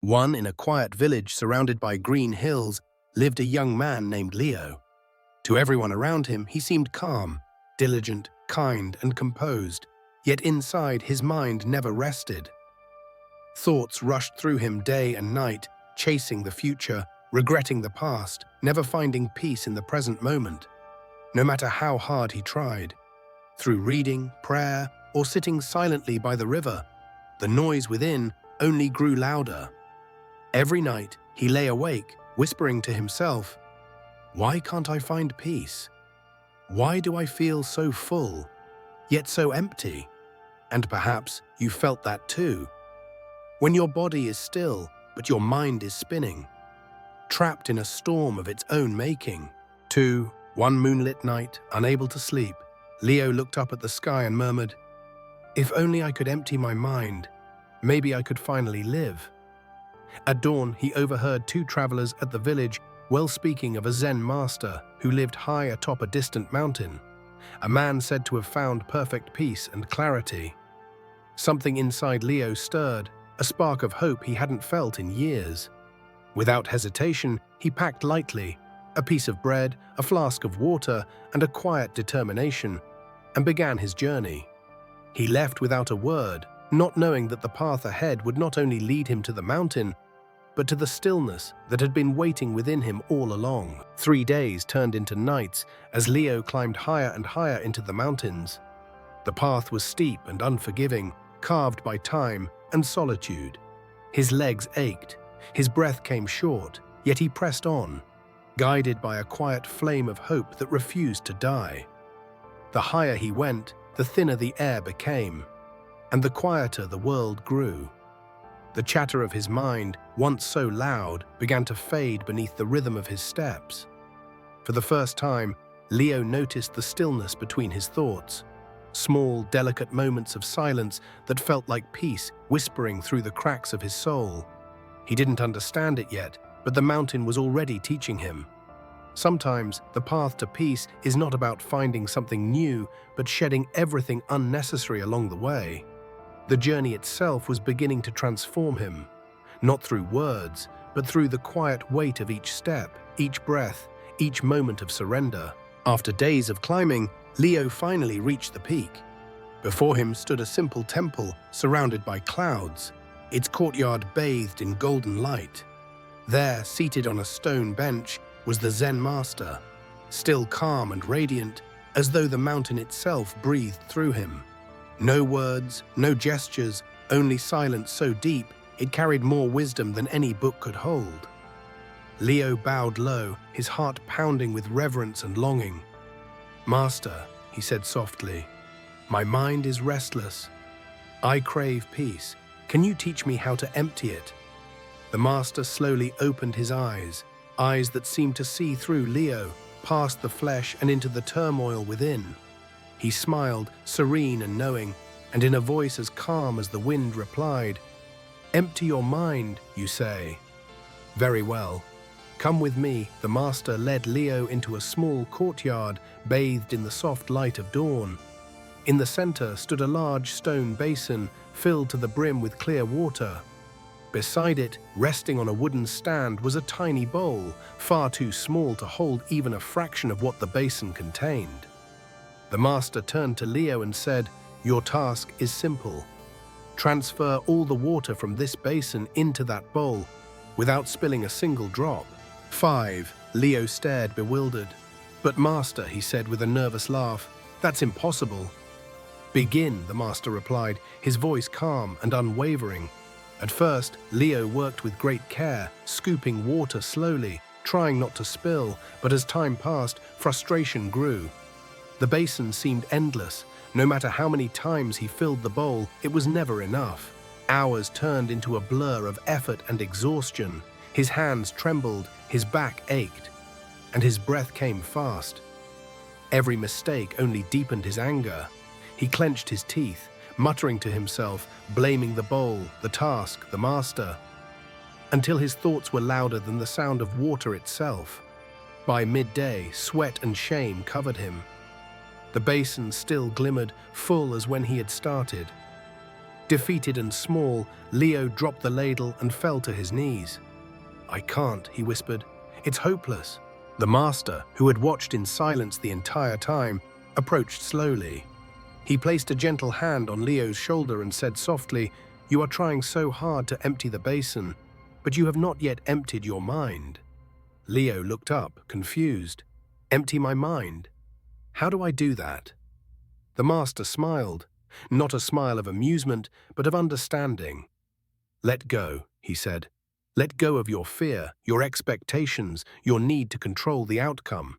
One, in a quiet village surrounded by green hills, lived a young man named Leo. To everyone around him, he seemed calm, diligent, kind, and composed, yet inside his mind never rested. Thoughts rushed through him day and night, chasing the future, regretting the past, never finding peace in the present moment, no matter how hard he tried. Through reading, prayer, or sitting silently by the river, the noise within only grew louder. Every night, he lay awake, whispering to himself, "Why can't I find peace? Why do I feel so full, yet so empty?" And perhaps you felt that too. When your body is still, but your mind is spinning, trapped in a storm of its own making. One moonlit night, unable to sleep, Leo looked up at the sky and murmured, "If only I could empty my mind, maybe I could finally live." At dawn, he overheard two travelers at the village well speaking of a Zen master who lived high atop a distant mountain, a man said to have found perfect peace and clarity. Something inside Leo stirred, a spark of hope he hadn't felt in years. Without hesitation, he packed lightly, a piece of bread, a flask of water, and a quiet determination, and began his journey. He left without a word, not knowing that the path ahead would not only lead him to the mountain, but to the stillness that had been waiting within him all along. 3 days turned into nights as Leo climbed higher and higher into the mountains. The path was steep and unforgiving, carved by time and solitude. His legs ached, his breath came short, yet he pressed on, guided by a quiet flame of hope that refused to die. The higher he went, the thinner the air became, and the quieter the world grew. The chatter of his mind, once so loud, began to fade beneath the rhythm of his steps. For the first time, Leo noticed the stillness between his thoughts, small, delicate moments of silence that felt like peace whispering through the cracks of his soul. He didn't understand it yet, but the mountain was already teaching him. Sometimes the path to peace is not about finding something new, but shedding everything unnecessary along the way. The journey itself was beginning to transform him, not through words, but through the quiet weight of each step, each breath, each moment of surrender. After days of climbing, Leo finally reached the peak. Before him stood a simple temple surrounded by clouds, its courtyard bathed in golden light. There, seated on a stone bench, was the Zen master, still calm and radiant, as though the mountain itself breathed through him. No words, no gestures, only silence so deep it carried more wisdom than any book could hold. Leo bowed low, his heart pounding with reverence and longing. "Master," he said softly, "my mind is restless. I crave peace. Can you teach me how to empty it?" The master slowly opened his eyes that seemed to see through Leo, past the flesh and into the turmoil within. He smiled, serene and knowing, and in a voice as calm as the wind replied, "Empty your mind, you say? Very well. Come with me." The master led Leo into a small courtyard bathed in the soft light of dawn. In the center stood a large stone basin filled to the brim with clear water. Beside it, resting on a wooden stand, was a tiny bowl, far too small to hold even a fraction of what the basin contained. The master turned to Leo and said, "Your task is simple. Transfer all the water from this basin into that bowl without spilling a single drop." 5. Leo stared bewildered. "But master," he said with a nervous laugh, "that's impossible." "Begin," the master replied, his voice calm and unwavering. At first, Leo worked with great care, scooping water slowly, trying not to spill, but as time passed, frustration grew. The basin seemed endless. No matter how many times he filled the bowl, it was never enough. Hours turned into a blur of effort and exhaustion. His hands trembled, his back ached, and his breath came fast. Every mistake only deepened his anger. He clenched his teeth, muttering to himself, blaming the bowl, the task, the master, until his thoughts were louder than the sound of water itself. By midday, sweat and shame covered him. The basin still glimmered, full as when he had started. Defeated and small, Leo dropped the ladle and fell to his knees. "I can't," he whispered. "It's hopeless." The master, who had watched in silence the entire time, approached slowly. He placed a gentle hand on Leo's shoulder and said softly, "You are trying so hard to empty the basin, but you have not yet emptied your mind." Leo looked up, confused. "Empty my mind? How do I do that?" The master smiled, not a smile of amusement, but of understanding. "Let go," he said. "Let go of your fear, your expectations, your need to control the outcome.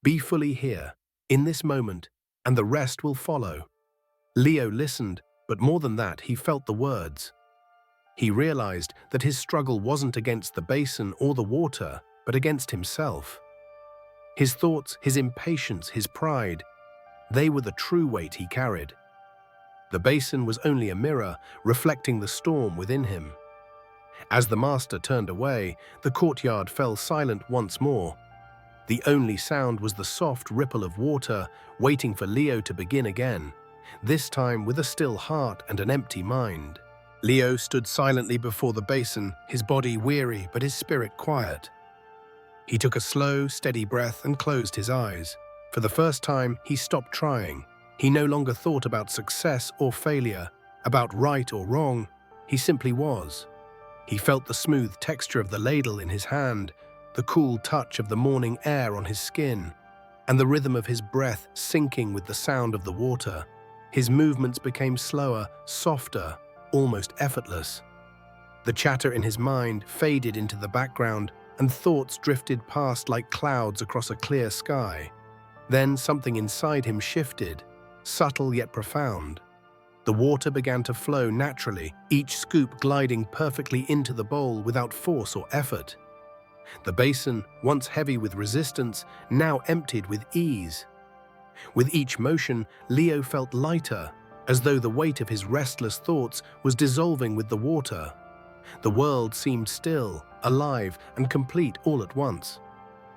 Be fully here, in this moment, and the rest will follow." Leo listened, but more than that, he felt the words. He realized that his struggle wasn't against the basin or the water, but against himself. His thoughts, his impatience, his pride, they were the true weight he carried. The basin was only a mirror, reflecting the storm within him. As the master turned away, the courtyard fell silent once more. The only sound was the soft ripple of water, waiting for Leo to begin again, this time with a still heart and an empty mind. Leo stood silently before the basin, his body weary but his spirit quiet. He took a slow, steady breath and closed his eyes. For the first time, he stopped trying. He no longer thought about success or failure, about right or wrong. He simply was. He felt the smooth texture of the ladle in his hand, the cool touch of the morning air on his skin, and the rhythm of his breath syncing with the sound of the water. His movements became slower, softer, almost effortless. The chatter in his mind faded into the background, and thoughts drifted past like clouds across a clear sky. Then something inside him shifted, subtle yet profound. The water began to flow naturally, each scoop gliding perfectly into the bowl without force or effort. The basin, once heavy with resistance, now emptied with ease. With each motion, Leo felt lighter, as though the weight of his restless thoughts was dissolving with the water. The world seemed still, alive, and complete all at once.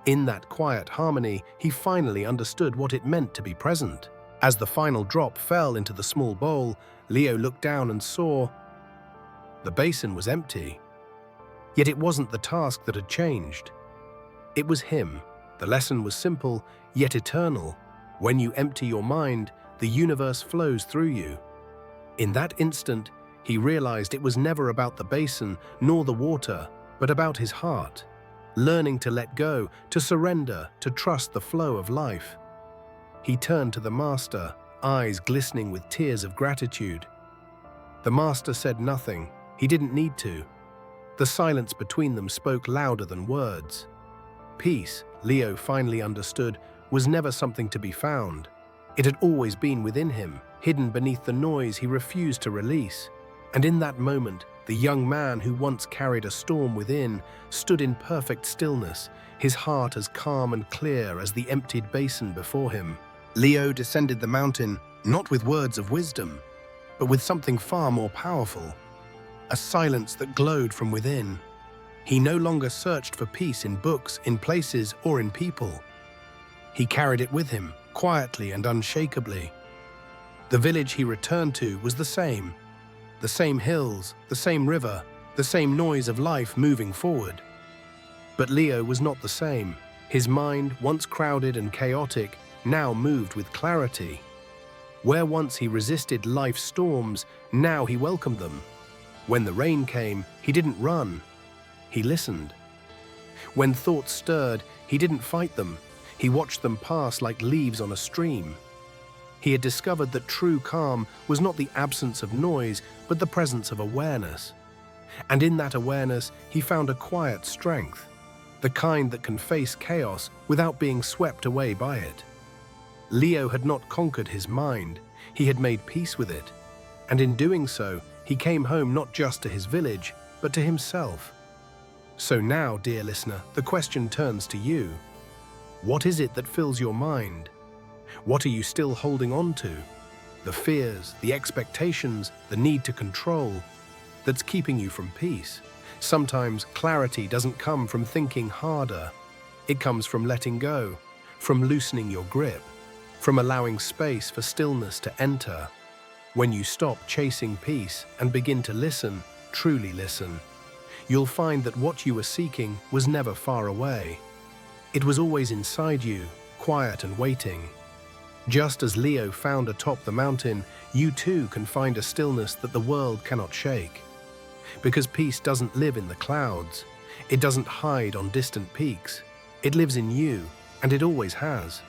In that quiet harmony, he finally understood what it meant to be present. As the final drop fell into the small bowl, Leo looked down and saw the basin was empty. Yet it wasn't the task that had changed. It was him. The lesson was simple, yet eternal. When you empty your mind, the universe flows through you. In that instant, he realized it was never about the basin nor the water, but about his heart. Learning to let go, to surrender, to trust the flow of life. He turned to the master, eyes glistening with tears of gratitude. The master said nothing. He didn't need to. The silence between them spoke louder than words. Peace, Leo finally understood, was never something to be found. It had always been within him, hidden beneath the noise he refused to release. And in that moment, the young man who once carried a storm within stood in perfect stillness, his heart as calm and clear as the emptied basin before him. Leo descended the mountain, not with words of wisdom, but with something far more powerful, a silence that glowed from within. He no longer searched for peace in books, in places, or in people. He carried it with him, quietly and unshakably. The village he returned to was the same hills, the same river, the same noise of life moving forward. But Leo was not the same. His mind, once crowded and chaotic, now moved with clarity. Where once he resisted life's storms, now he welcomed them. When the rain came, he didn't run. He listened. When thoughts stirred, he didn't fight them. He watched them pass like leaves on a stream. He had discovered that true calm was not the absence of noise, but the presence of awareness. And in that awareness, he found a quiet strength, the kind that can face chaos without being swept away by it. Leo had not conquered his mind, he had made peace with it. And in doing so, he came home not just to his village, but to himself. So now, dear listener, the question turns to you. What is it that fills your mind? What are you still holding on to? The fears, the expectations, the need to control that's keeping you from peace. Sometimes clarity doesn't come from thinking harder. It comes from letting go, from loosening your grip, from allowing space for stillness to enter. When you stop chasing peace and begin to listen, truly listen, you'll find that what you were seeking was never far away. It was always inside you, quiet and waiting. Just as Leo found atop the mountain, you too can find a stillness that the world cannot shake. Because peace doesn't live in the clouds. It doesn't hide on distant peaks. It lives in you, and it always has.